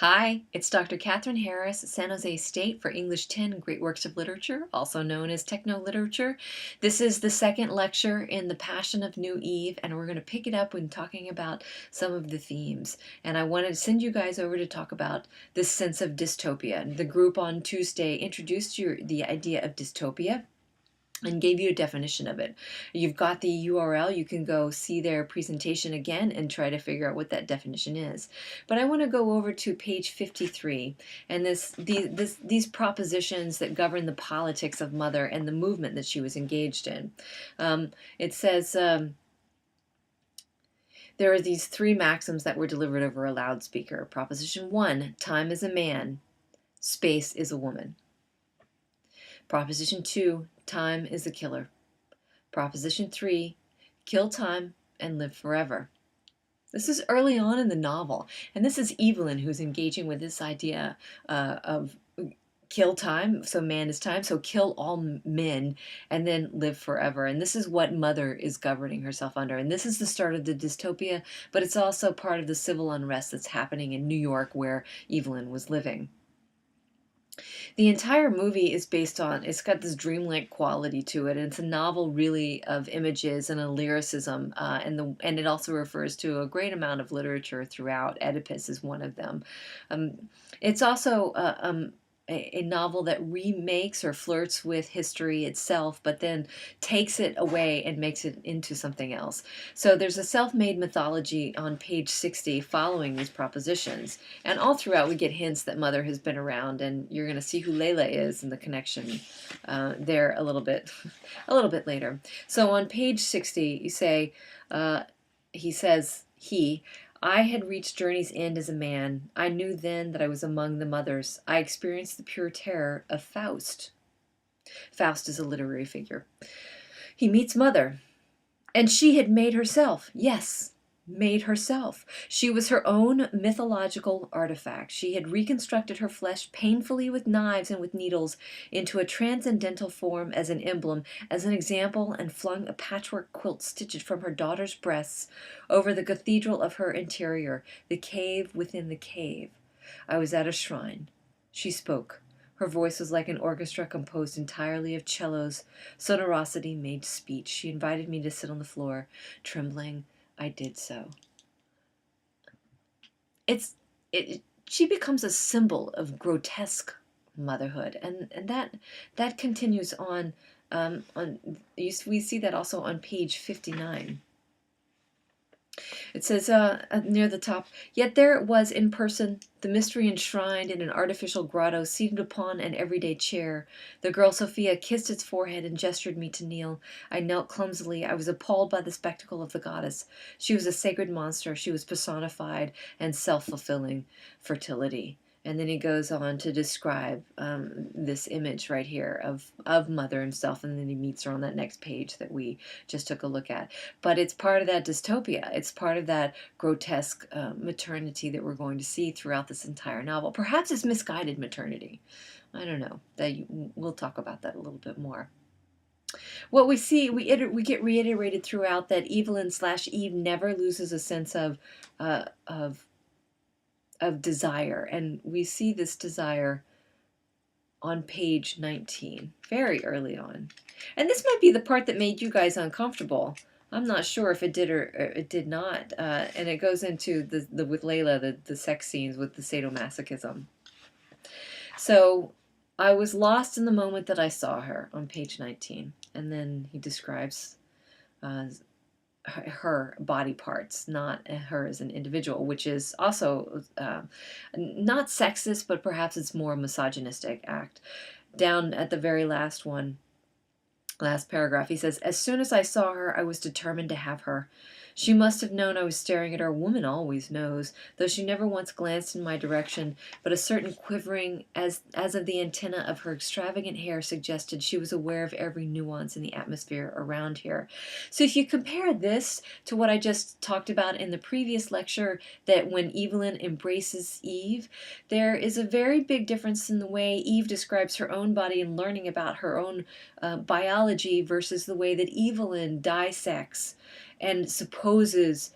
Hi, it's Dr. Catherine Harris, San Jose State for English 10 Great Works of Literature, also known as Techno-Literature. This is the second lecture in The Passion of New Eve, and we're going to pick it up when talking about some of the themes. And I wanted to send you guys over to talk about this sense of dystopia. The group on Tuesday introduced the idea of dystopia and gave you a definition of it. You've got the URL. You can go see their presentation again and try to figure out what that definition is. But I want to go over to page 53 and these propositions that govern the politics of Mother and the movement that she was engaged in. It says there are these three maxims that were delivered over a loudspeaker. Proposition 1, time is a man, space is a woman. Proposition 2, time is a killer. Proposition 3, kill time and live forever. This is early on in the novel, and this is Evelyn who's engaging with this idea of kill time, so man is time, so kill all men and then live forever. And this is what Mother is governing herself under. And this is the start of the dystopia, but it's also part of the civil unrest that's happening in New York where Evelyn was living. The entire movie is based on, it's got this dreamlike quality to it, and it's a novel really of images and a lyricism, and it also refers to a great amount of literature throughout. Oedipus is one of them. It's also a novel that remakes or flirts with history itself, but then takes it away and makes it into something else. So there's a self-made mythology on page 60 following these propositions. And all throughout we get hints that Mother has been around, and you're going to see who Layla is in the connection there a little bit later. So on page 60 you say, he says, I had reached journey's end as a man. I knew then that I was among the mothers. I experienced the pure terror of Faust. Faust is a literary figure. He meets Mother, and she had made herself. Yes, made herself. She was her own mythological artifact. She had reconstructed her flesh painfully with knives and with needles into a transcendental form as an emblem, as an example, and flung a patchwork quilt stitched from her daughter's breasts over the cathedral of her interior, the cave within the cave. I was at a shrine. She spoke. Her voice was like an orchestra composed entirely of cellos. Sonorosity made speech. She invited me to sit on the floor. Trembling, I did so. She becomes a symbol of grotesque motherhood, and that continues on. We see that also on page 59. It says near the top, yet there it was in person, the mystery enshrined in an artificial grotto, seated upon an everyday chair. The girl Sophia kissed its forehead and gestured me to kneel. I knelt clumsily. I was appalled by the spectacle of the goddess. She was a sacred monster. She was personified and self-fulfilling fertility. And then he goes on to describe this image right here of Mother himself, and then he meets her on that next page that we just took a look at. But it's part of that dystopia. It's part of that grotesque maternity that we're going to see throughout this entire novel. Perhaps it's misguided maternity. I don't know. We'll talk about that a little bit more. What we see, we get reiterated throughout that Evelyn/Eve never loses a sense of desire, and we see this desire on page 19, very early on. And this might be the part that made you guys uncomfortable. I'm not sure if it did or it did not. And it goes into the with Layla, the sex scenes with the sadomasochism. So I was lost in the moment that I saw her on page 19. And then he describes her body parts, not her as an individual, which is also not sexist, but perhaps it's more a misogynistic act. Down at the very last paragraph, he says, as soon as I saw her, I was determined to have her. She must have known I was staring at her. A woman always knows, though she never once glanced in my direction, but a certain quivering as of the antenna of her extravagant hair suggested she was aware of every nuance in the atmosphere around here. So if you compare this to what I just talked about in the previous lecture, that when Evelyn embraces Eve, there is a very big difference in the way Eve describes her own body and learning about her own biology versus the way that Evelyn dissects and supposes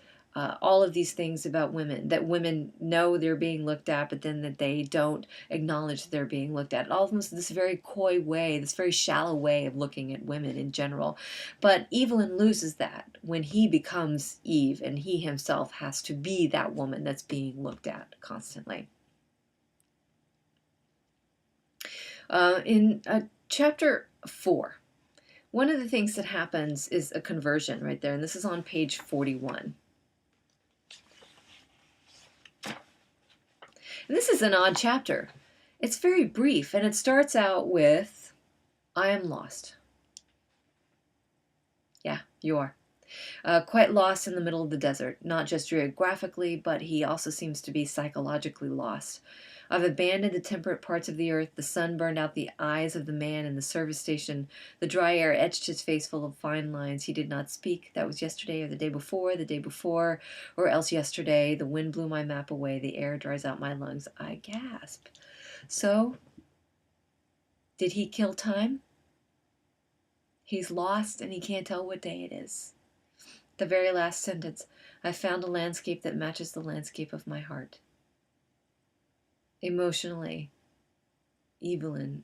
all of these things about women, that women know they're being looked at, but then that they don't acknowledge they're being looked at. Almost this very coy way, this very shallow way of looking at women in general. But Evelyn loses that when he becomes Eve and he himself has to be that woman that's being looked at constantly. In chapter 4, one of the things that happens is a conversion right there, and this is on page 41. And this is an odd chapter. It's very brief, and it starts out with, I am lost. Yeah, you are. Quite lost in the middle of the desert, not just geographically, but he also seems to be psychologically lost. I've abandoned the temperate parts of the earth. The sun burned out the eyes of the man in the service station. The dry air etched his face full of fine lines. He did not speak. That was yesterday or the day before, or else yesterday. The wind blew my map away. The air dries out my lungs. I gasp. So, did he kill time? He's lost and he can't tell what day it is. The very last sentence, I found a landscape that matches the landscape of my heart. Emotionally, Evelyn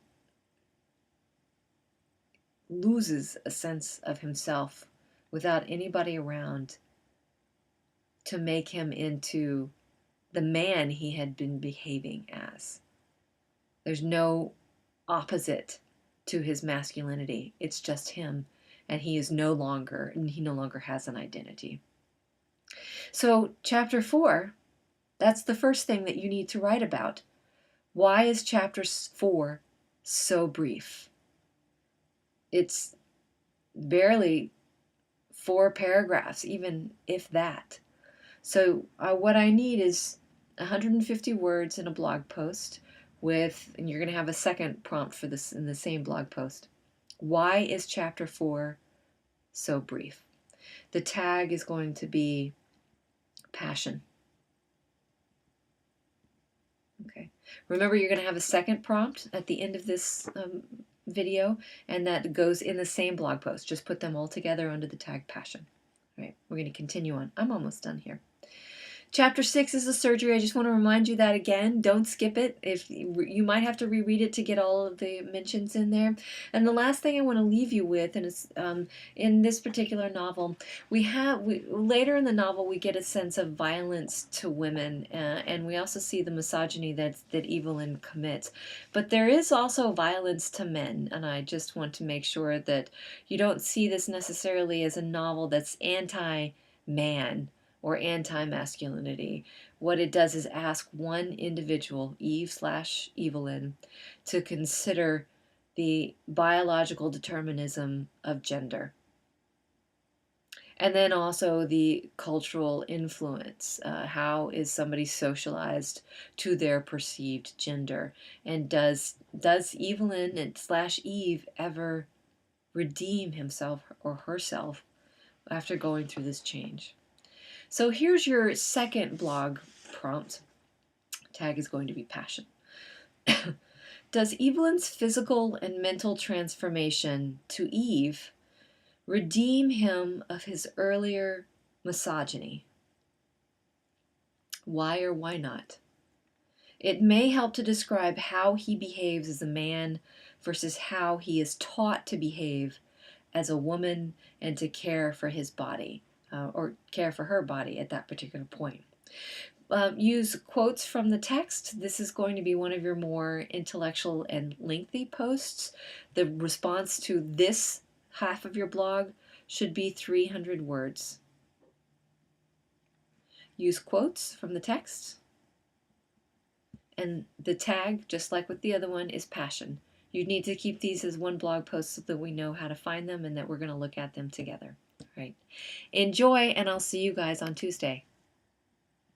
loses a sense of himself without anybody around to make him into the man he had been behaving as. There's no opposite to his masculinity. It's just him, and he no longer has an identity. So chapter 4, that's the first thing that you need to write about. Why is chapter 4 so brief? It's barely 4 paragraphs, even if that. So what I need is 150 words in a blog post and you're going to have a second prompt for this in the same blog post. Why is chapter 4 so brief? The tag is going to be passion. Okay. Remember, you're going to have a second prompt at the end of this video, and that goes in the same blog post. Just put them all together under the tag passion. All right, we're going to continue on. I'm almost done here. Chapter 6 is the surgery. I just want to remind you that again. Don't skip it. If you might have to reread it to get all of the mentions in there. And the last thing I want to leave you with, and it's in this particular novel, later in the novel we get a sense of violence to women, and we also see the misogyny that Evelyn commits. But there is also violence to men, and I just want to make sure that you don't see this necessarily as a novel that's anti-man or anti-masculinity. What it does is ask one individual, Eve/Evelyn, to consider the biological determinism of gender. And then also the cultural influence. How is somebody socialized to their perceived gender? And does Evelyn /Eve ever redeem himself or herself after going through this change? So here's your second blog prompt. Tag is going to be passion. Does Evelyn's physical and mental transformation to Eve redeem him of his earlier misogyny? Why or why not? It may help to describe how he behaves as a man versus how he is taught to behave as a woman and to care for his body. Or care for her body at that particular point. Use quotes from the text. This is going to be one of your more intellectual and lengthy posts. The response to this half of your blog should be 300 words. Use quotes from the text. And the tag, just like with the other one, is passion. You need to keep these as one blog post so that we know how to find them and that we're going to look at them together. Right. Enjoy, and I'll see you guys on Tuesday.